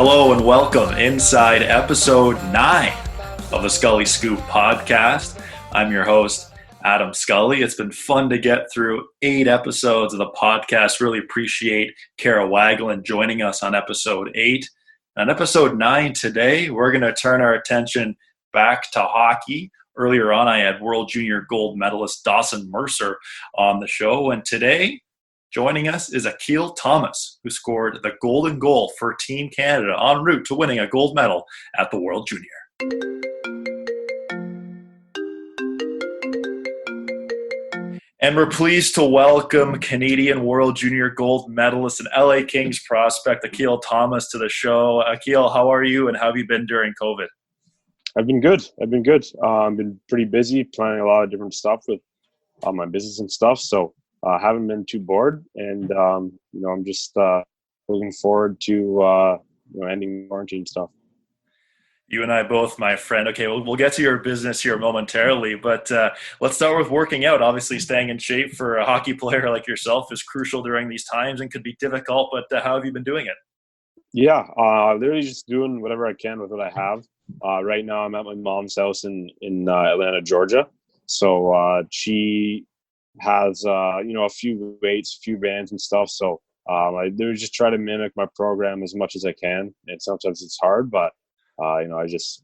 Hello and welcome inside episode 9 of the Scully Scoop podcast. I'm your host, Adam Scully. It's been fun to get through 8 episodes of the podcast. Really appreciate Kara Wagland joining us on episode 8. On episode 9 today, we're going to turn our attention back to hockey. Earlier on, I had World Junior gold medalist Dawson Mercer on the show, and today, joining us is Akil Thomas, who scored the golden goal for Team Canada en route to winning a gold medal at the World Junior. And we're pleased to welcome Canadian World Junior gold medalist and LA Kings prospect Akil Thomas to the show. Akil, how are you and how have you been during COVID? I've been good. I've been pretty busy planning a lot of different stuff with my business and stuff. So haven't been too bored, and I'm just looking forward to ending quarantine stuff. You and I both, my friend. Okay, we'll get to your business here momentarily, but let's start with working out. Obviously, staying in shape for a hockey player like yourself is crucial during these times and could be difficult, but how have you been doing it? Yeah, literally just doing whatever I can with what I have. Right now, I'm at my mom's house in Atlanta, Georgia. So she has a few weights, a few bands and stuff. So I literally just try to mimic my program as much as I can. And sometimes it's hard, but I just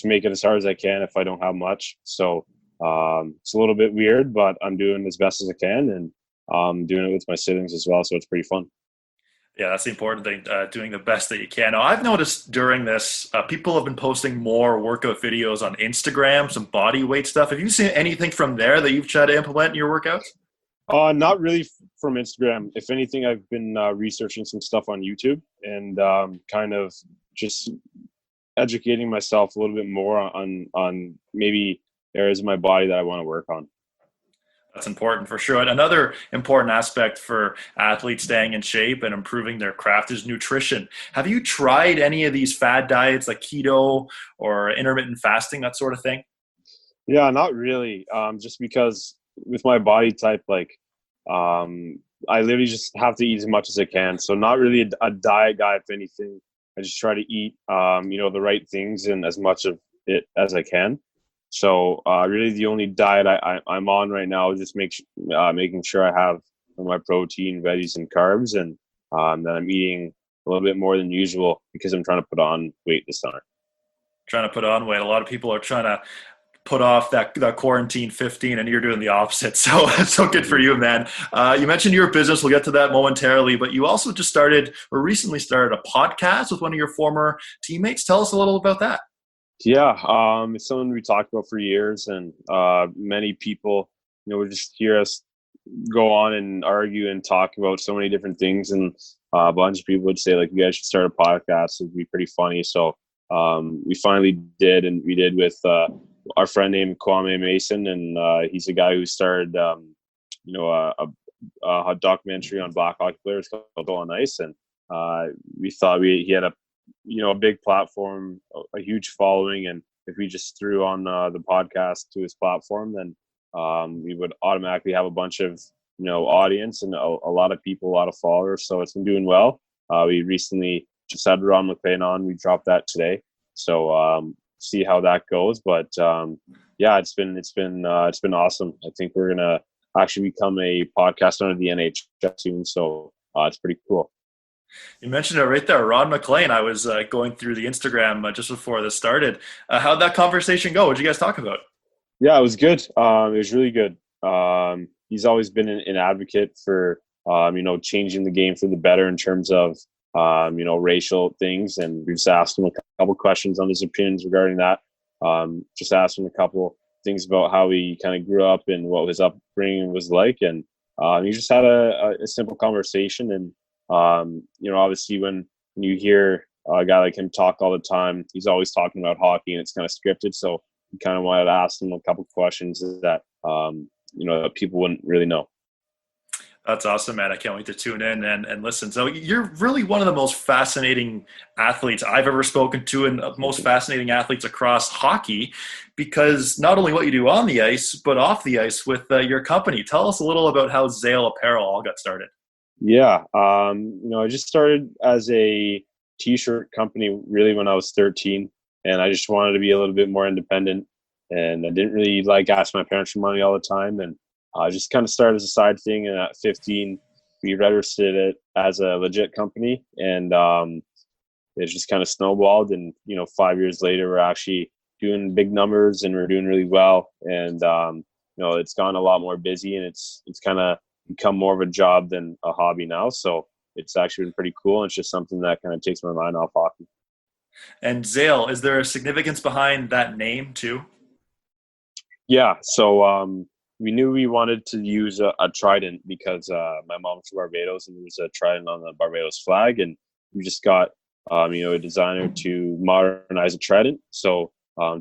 make it as hard as I can if I don't have much. So it's a little bit weird, but I'm doing as best as I can, and doing it with my siblings as well. So it's pretty fun. Yeah, that's the important thing, doing the best that you can. Now, I've noticed during this, people have been posting more workout videos on Instagram, some body weight stuff. Have you seen anything from there that you've tried to implement in your workouts? Not really from Instagram. If anything, I've been researching some stuff on YouTube and kind of just educating myself a little bit more on maybe areas of my body that I want to work on. That's important for sure. Another important aspect for athletes staying in shape and improving their craft is nutrition. Have you tried any of these fad diets like keto or intermittent fasting, that sort of thing? Yeah, not really. Just because with my body type, I literally just have to eat as much as I can. So not really a diet guy, if anything. I just try to eat, the right things and as much of it as I can. So really the only diet I'm on right now is just making sure I have my protein, veggies, and carbs, and that I'm eating a little bit more than usual because I'm trying to put on weight this summer. Trying to put on weight. A lot of people are trying to put off that quarantine 15, and you're doing the opposite. So good for you, man. You mentioned your business. We'll get to that momentarily, but you also just recently started a podcast with one of your former teammates. Tell us a little about that. Yeah, it's something we talked about for years, and many people, would just hear us go on and argue and talk about so many different things, and a bunch of people would say, like, you guys should start a podcast. It'd be pretty funny. So we finally did, and we did with our friend named Kwame Mason, and he's a guy who started, a documentary on Black hockey players called Go on Ice, and we thought he had a big platform, a huge following, and if we just threw on the podcast to his platform, then we would automatically have a bunch of audience and a lot of people, a lot of followers. So it's been doing well. We recently just had Ron MacLean on. We dropped that today, so see how that goes. But yeah, it's been awesome. I think we're gonna actually become a podcast under the NHL soon, so it's pretty cool. You mentioned it right there, Ron MacLean. I was going through the Instagram just before this started. How'd that conversation go? What'd you guys talk about? Yeah, it was good. It was really good. He's always been an advocate for, changing the game for the better in terms of, racial things. And we just asked him a couple questions on his opinions regarding that. Just asked him a couple things about how he kind of grew up and what his upbringing was like. And he just had a simple conversation. And obviously when you hear a guy like him talk all the time, he's always talking about hockey and it's kind of scripted. So we kind of wanted to ask him a couple questions that, that people wouldn't really know. That's awesome, man. I can't wait to tune in and listen. So you're really one of the most fascinating athletes I've ever spoken to, and most fascinating athletes across hockey, because not only what you do on the ice, but off the ice with your company. Tell us a little about how Apparel all got started. Yeah. I just started as a t-shirt company really when I was 13, and I just wanted to be a little bit more independent, and I didn't really like ask my parents for money all the time, and I just kind of started as a side thing. And at 15, we registered it as a legit company, and it just kind of snowballed. And 5 years later, we're actually doing big numbers, and we're doing really well. And it's gone a lot more busy, and it's kind of become more of a job than a hobby now. So it's actually been pretty cool. And it's just something that kind of takes my mind off hockey. And Zale, is there a significance behind that name too? Yeah. So we knew we wanted to use a trident because my mom's from Barbados, and there was a trident on the Barbados flag, and we just got a designer to modernize a trident. So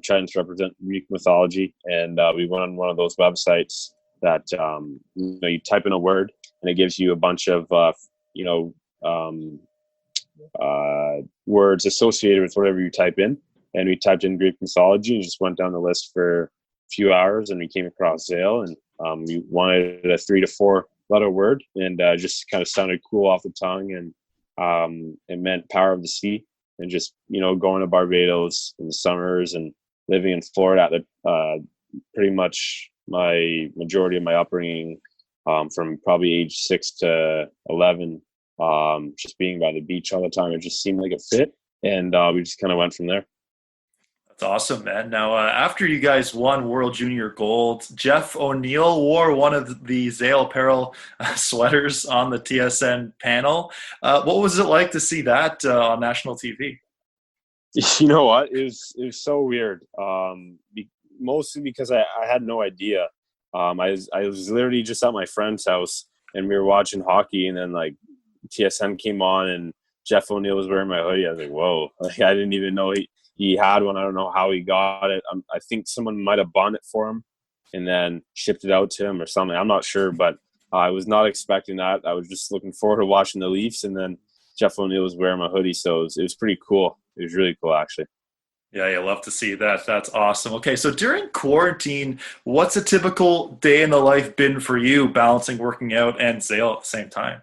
tridents represent Greek mythology, and we went on one of those websites that you type in a word, and it gives you a bunch of words associated with whatever you type in. And we typed in Greek mythology and just went down the list for a few hours, and we came across Zale, and we wanted a 3 to 4 letter word, and just kind of sounded cool off the tongue, and it meant power of the sea. And just going to Barbados in the summers and living in Florida at pretty much my majority of my upbringing, from probably age 6 to 11, just being by the beach all the time, it just seemed like it fit, and we just kind of went from there. That's awesome, man. Now, after you guys won World Junior Gold, Jeff ONeal wore one of the Zale Apparel sweaters on the TSN panel. What was it like to see that on national TV? You know what? It was so weird. Mostly because I had no idea. I was literally just at my friend's house, and we were watching hockey, and then like TSN came on, and Jeff ONeal was wearing my hoodie. I was like, whoa! Like, I didn't even know he had one. I don't know how he got it. I think someone might have bought it for him and then shipped it out to him or something. I'm not sure, but I was not expecting that. I was just looking forward to watching the Leafs, and then Jeff ONeal was wearing my hoodie, so it was pretty cool. It was really cool, actually. Yeah, you love to see that. That's awesome. Okay, so during quarantine, what's a typical day in the life been for you, balancing working out and Zale at the same time?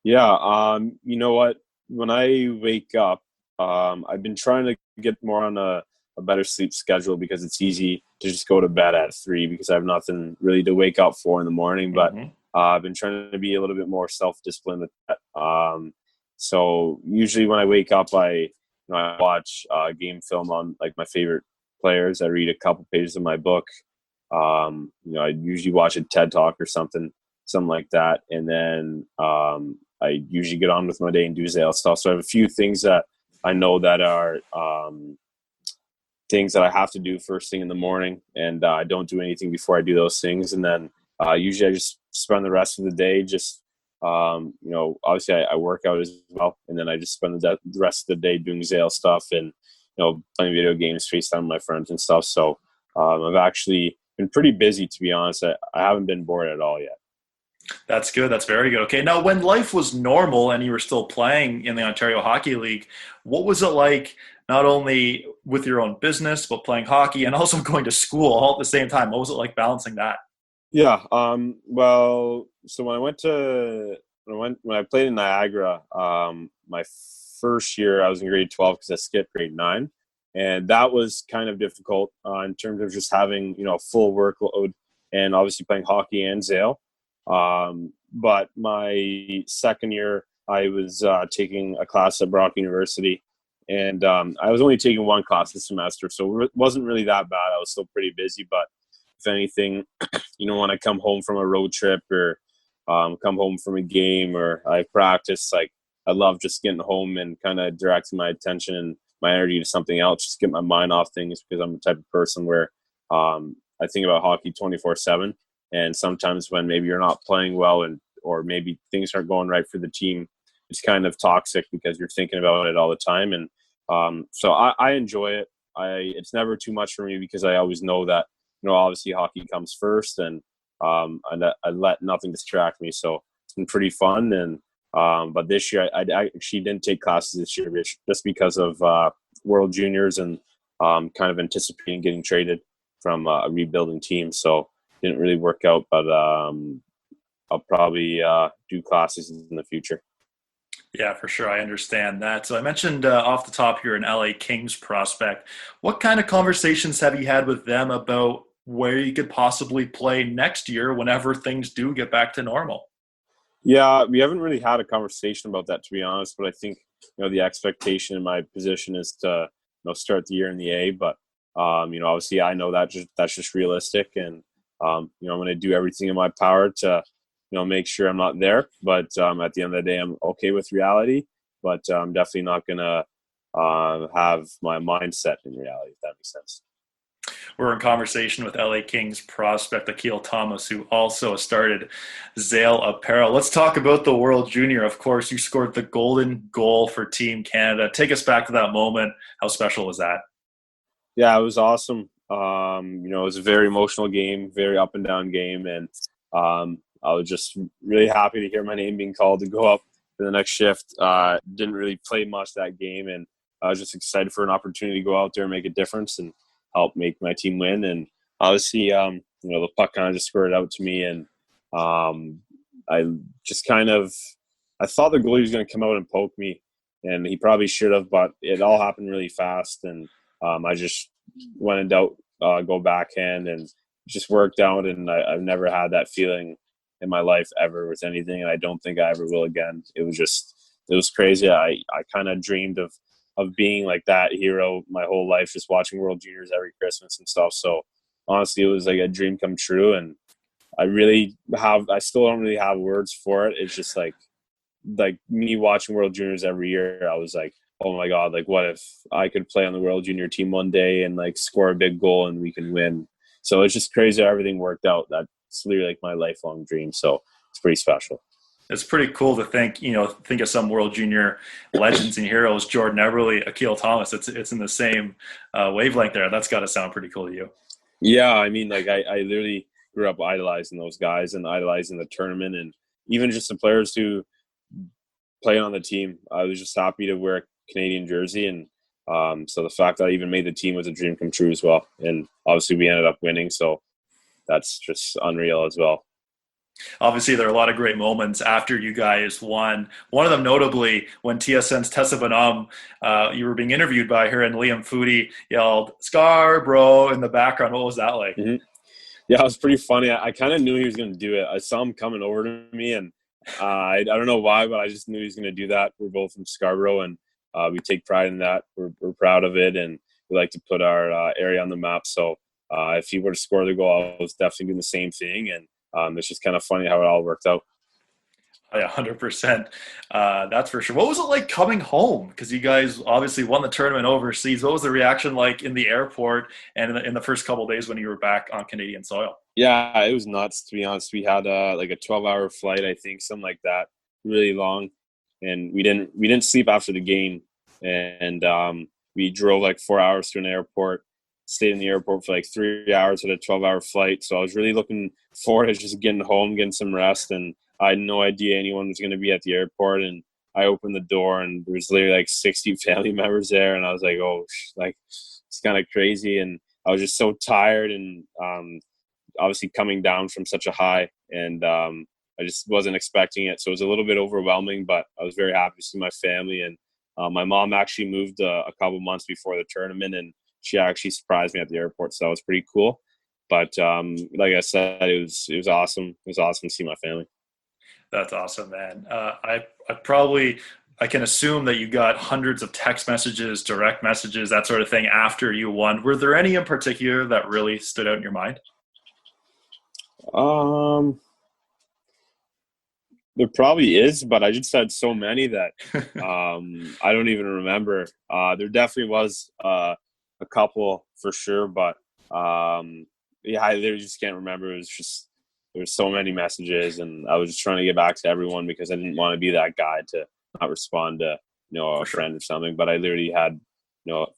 Yeah, you know what? When I wake up, I've been trying to get more on a better sleep schedule, because it's easy to just go to bed at 3 because I have nothing really to wake up for in the morning. But I've been trying to be a little bit more self-disciplined with that. So usually when I wake up, I watch game film on like my favorite players. I read a couple pages of my book. I usually watch a TED Talk or something like that, and then I usually get on with my day and do Zale stuff. So I have a few things that I know that are things that I have to do first thing in the morning, and I don't do anything before I do those things. And then usually I just spend the rest of the day just obviously I work out as well, and then I just spend the rest of the day doing Zale stuff and playing video games, FaceTime with my friends and stuff. So I've actually been pretty busy, to be honest. I haven't been bored at all yet. That's good. That's very good. Okay, now when life was normal and you were still playing in the Ontario Hockey League, what was it like, not only with your own business, but playing hockey and also going to school all at the same time? What was it like balancing that? Yeah. Well, so when I played in Niagara, my first year I was in grade 12 because I skipped grade 9, and that was kind of difficult in terms of just having full workload and obviously playing hockey and Zale. But my second year, I was taking a class at Brock University, and I was only taking one class this semester, so it wasn't really that bad. I was still pretty busy, but if anything, when I come home from a road trip or come home from a game or I practice, like I love just getting home and kind of directing my attention and my energy to something else, just get my mind off things, because I'm the type of person where I think about hockey 24/7. And sometimes when maybe you're not playing well or maybe things aren't going right for the team, it's kind of toxic because you're thinking about it all the time. And so I enjoy it. It's never too much for me because I always know that, obviously hockey comes first, and I let nothing distract me. So it's been pretty fun. And but this year I actually didn't take classes this year just because of World Juniors and kind of anticipating getting traded from a rebuilding team. So didn't really work out, but I'll probably do classes in the future. Yeah, for sure. I understand that. So I mentioned off the top you're an LA Kings prospect. What kind of conversations have you had with them about where you could possibly play next year whenever things do get back to normal? Yeah, we haven't really had a conversation about that, to be honest. But I think the expectation in my position is to start the year in the A. But obviously, I know that's just realistic, and I'm going to do everything in my power to make sure I'm not there. But at the end of the day, I'm okay with reality. But I'm definitely not going to have my mindset in reality, if that makes sense. We're in conversation with LA Kings prospect Akil Thomas, who also started Zale Apparel. Let's talk about the World Junior. Of course, you scored the golden goal for Team Canada. Take us back to that moment. How special was that? Yeah, it was awesome. It was a very emotional game, very up and down game, and I was just really happy to hear my name being called to go up for the next shift. Didn't really play much that game, and I was just excited for an opportunity to go out there and make a difference and help make my team win. And obviously, the puck kind of just squirted out to me, and I just I thought the goalie was going to come out and poke me, and he probably should have, but it all happened really fast, and I just went in doubt, go backhand, and just worked out. And I've never had that feeling in my life ever with anything, and I don't think I ever will again. It was crazy. I kind of dreamed of being like that hero my whole life, just watching World Juniors every Christmas and stuff. So honestly, it was like a dream come true, and I still don't really have words for it. It's just like me watching World Juniors every year. I was like, oh my God, like what if I could play on the World Junior team one day and like score a big goal and we can win? So it's just crazy how everything worked out. That's literally like my lifelong dream. So it's pretty special. It's pretty cool to think of some World Junior legends and heroes, Jordan Eberle, Akil Thomas. It's in the same wavelength there. That's got to sound pretty cool to you. Yeah, I mean, like I literally grew up idolizing those guys and idolizing the tournament, and even just the players who play on the team. I was just happy to wear a Canadian jersey, and so the fact that I even made the team was a dream come true as well. And obviously, we ended up winning, so that's just unreal as well. Obviously, there are a lot of great moments after you guys won. One of them, notably, when TSN's Tessa Bonhomme, you were being interviewed by her, and Liam Foodie yelled "Scarborough" in the background. What was that like? Mm-hmm. Yeah, it was pretty funny. I kind of knew he was going to do it. I saw him coming over to me, and I don't know why, but I just knew he was going to do that. We're both from Scarborough, and we take pride in that. We're proud of it, and we like to put our area on the map. So if he were to score the goal, I was definitely doing the same thing, and it's just kind of funny how it all worked out. Yeah, 100%. That's for sure. What was it like coming home? Because you guys obviously won the tournament overseas. What was the reaction like in the airport and in the first couple of days when you were back on Canadian soil? Yeah, it was nuts, to be honest. We had like a 12-hour flight, I think, something like that, really long, and we didn't sleep after the game, and we drove like 4 hours to an airport, stayed in the airport for like 3 hours at a 12-hour flight. So I was really looking forward to just getting home, getting some rest, and I had no idea anyone was going to be at the airport. And I opened the door, and there was literally like 60 family members there, and I was like, oh, like it's kind of crazy, and I was just so tired, and obviously coming down from such a high, and I just wasn't expecting it. So it was a little bit overwhelming, but I was very happy to see my family. And my mom actually moved a couple months before the tournament, and she actually surprised me at the airport. So that was pretty cool. But like I said, it was awesome. It was awesome to see my family. That's awesome, man. I can assume that you got hundreds of text messages, direct messages, that sort of thing after you won. Were there any in particular that really stood out in your mind? There probably is, but I just had so many that I don't even remember. There definitely was a couple for sure, but yeah, I literally just can't remember. It was just there's so many messages, and I was just trying to get back to everyone because I didn't want to be that guy to not respond to a friend or something. But I literally had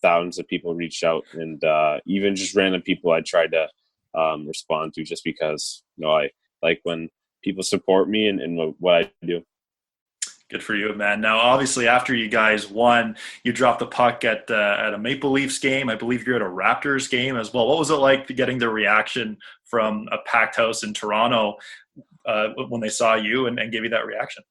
thousands of people reach out, and even just random people I tried to respond to just because I like when people support me and what I do. Good for you, man. Now, obviously, after you guys won, you dropped the puck at a Maple Leafs game. I believe you're at a Raptors game as well. What was it like getting the reaction from a packed house in Toronto when they saw you and gave you that reaction?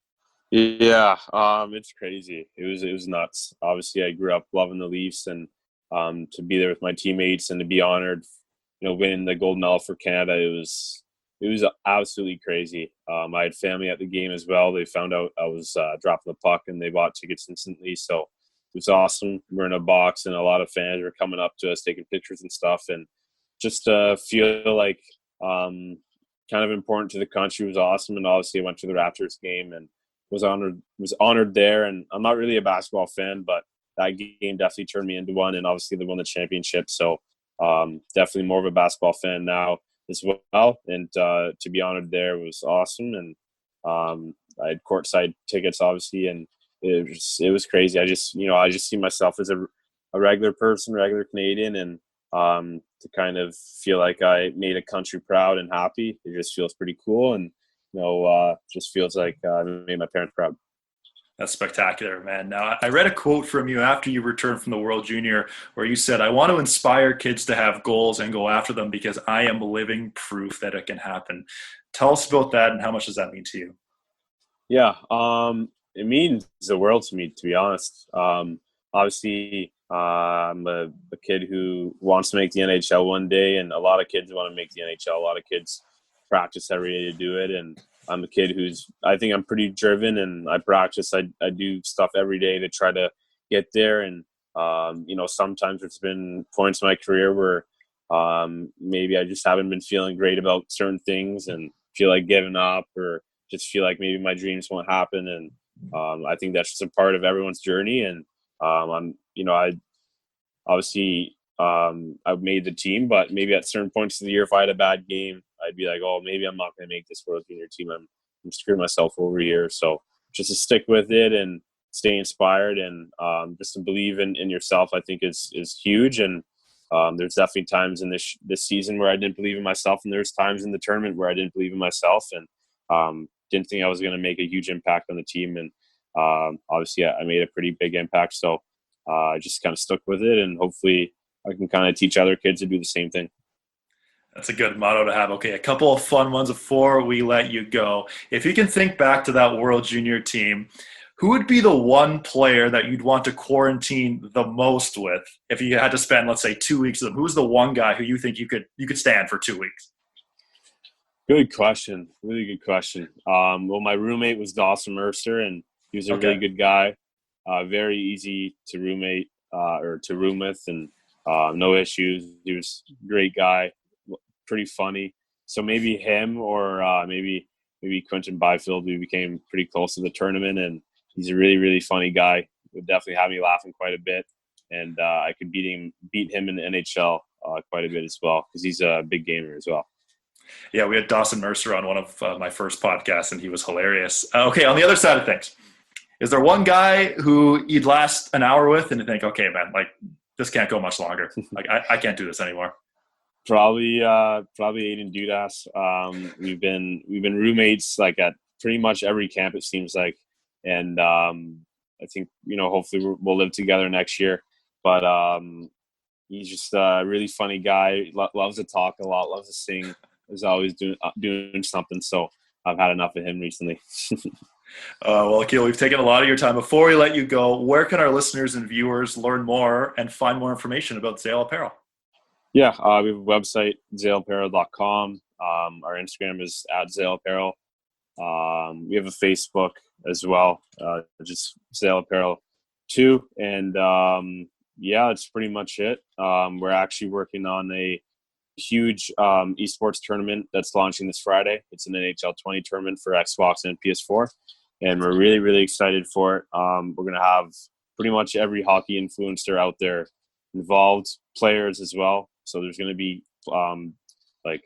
Yeah, it's crazy. It was nuts. Obviously, I grew up loving the Leafs, and to be there with my teammates and to be honored, winning the gold medal for Canada, it was absolutely crazy. I had family at the game as well. They found out I was dropping the puck, and they bought tickets instantly. So it was awesome. We're in a box, and a lot of fans were coming up to us, taking pictures and stuff, and just feel like kind of important to the country was awesome. And obviously, I went to the Raptors game and was honored there. And I'm not really a basketball fan, but that game definitely turned me into one. And obviously, they won the championship, so definitely more of a basketball fan now as well. And to be honored there was awesome. And I had courtside tickets, obviously, and it was crazy. I just see myself as a regular person, regular Canadian, and to kind of feel like I made a country proud and happy. It just feels pretty cool, and just feels like I made my parents proud. That's spectacular, man. Now, I read a quote from you after you returned from the World Junior where you said, "I want to inspire kids to have goals and go after them because I am living proof that it can happen." Tell us about that, and how much does that mean to you? Yeah, it means the world to me, to be honest. Obviously, I'm a kid who wants to make the NHL one day, and a lot of kids want to make the NHL. A lot of kids practice every day to do it, and I'm a kid I think I'm pretty driven, and I practice. I do stuff every day to try to get there, and sometimes there's been points in my career where maybe I just haven't been feeling great about certain things and feel like giving up, or just feel like maybe my dreams won't happen. And I think that's just a part of everyone's journey. And I obviously I've made the team, but maybe at certain points of the year, if I had a bad game, I'd be like, oh, maybe I'm not going to make this World Junior team. I'm screwing myself over here. So just to stick with it and stay inspired, and just to believe in yourself, I think is huge. And there's definitely times in this season where I didn't believe in myself, and there's times in the tournament where I didn't believe in myself, and didn't think I was going to make a huge impact on the team. And obviously, I made a pretty big impact. So I just kind of stuck with it, and hopefully I can kind of teach other kids to do the same thing. That's a good motto to have. Okay, a couple of fun ones before we let you go. If you can think back to that World Junior team, who would be the one player that you'd want to quarantine the most with if you had to spend, let's say, 2 weeks with them? Who's the one guy who you think you could stand for 2 weeks? Good question. Really good question. Well, my roommate was Dawson Mercer, and he was a Okay. really good guy. Very easy to roommate or to room with, and no issues. He was a great guy, pretty funny. So maybe him, or maybe Quentin Byfield. We became pretty close to the tournament, and he's a really, really funny guy. Would definitely have me laughing quite a bit, and I could beat him in the NHL quite a bit as well, because he's a big gamer as well. Yeah, we had Dawson Mercer on one of my first podcasts, and he was hilarious. Okay, on the other side of things, is there one guy who you'd last an hour with and you think, okay, man, like this can't go much longer. Like I can't do this anymore. Probably Aiden Dudas. We've been roommates like at pretty much every camp, it seems like, and I think hopefully we'll live together next year. But he's just a really funny guy. Loves to talk a lot. Loves to sing. Is always doing something. So I've had enough of him recently. Well, Akil, we've taken a lot of your time. Before we let you go, where can our listeners and viewers learn more and find more information about Zale Apparel? Yeah, we have a website, zaleapparel.com. Our Instagram is @zaleapparel. We have a Facebook as well, just Zale Apparel 2. And yeah, that's pretty much it. We're actually working on a huge esports tournament that's launching this Friday. It's an NHL 20 tournament for Xbox and PS4, and we're really, really excited for it. We're going to have pretty much every hockey influencer out there involved, players as well. So there's going to be like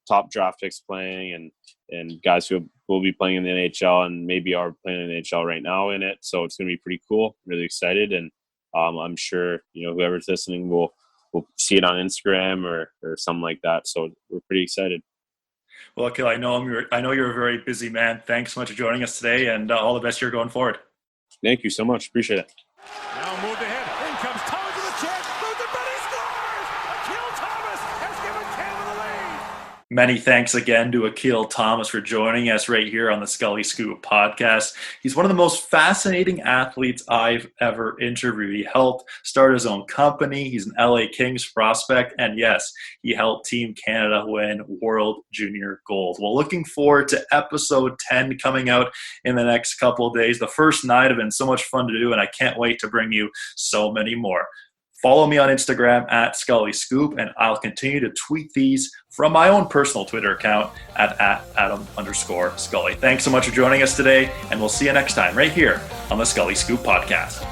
top draft picks playing, and guys who will be playing in the NHL and maybe are playing in the NHL right now in it. So it's going to be pretty cool. Really excited, and I'm sure whoever's listening will see it on Instagram or something like that. So we're pretty excited. Well, Akil, I know you're a very busy man. Thanks so much for joining us today, and all the best here going forward. Thank you so much. Appreciate it. Now moved ahead. In comes Thomas to the chance. Throws it, but he scores! Akil Thomas has given Canada the lead. Many thanks again to Akil Thomas for joining us right here on the Scully Scoop podcast. He's one of the most fascinating athletes I've ever interviewed. He helped start his own company. He's an LA Kings prospect. And yes, he helped Team Canada win World Junior Gold. Well, looking forward to episode 10 coming out in the next couple of days. The first 9 have been so much fun to do, and I can't wait to bring you so many more. Follow me on Instagram at Scully Scoop, and I'll continue to tweet these from my own personal Twitter account at Adam_Scully. Thanks so much for joining us today, and we'll see you next time right here on the Scully Scoop podcast.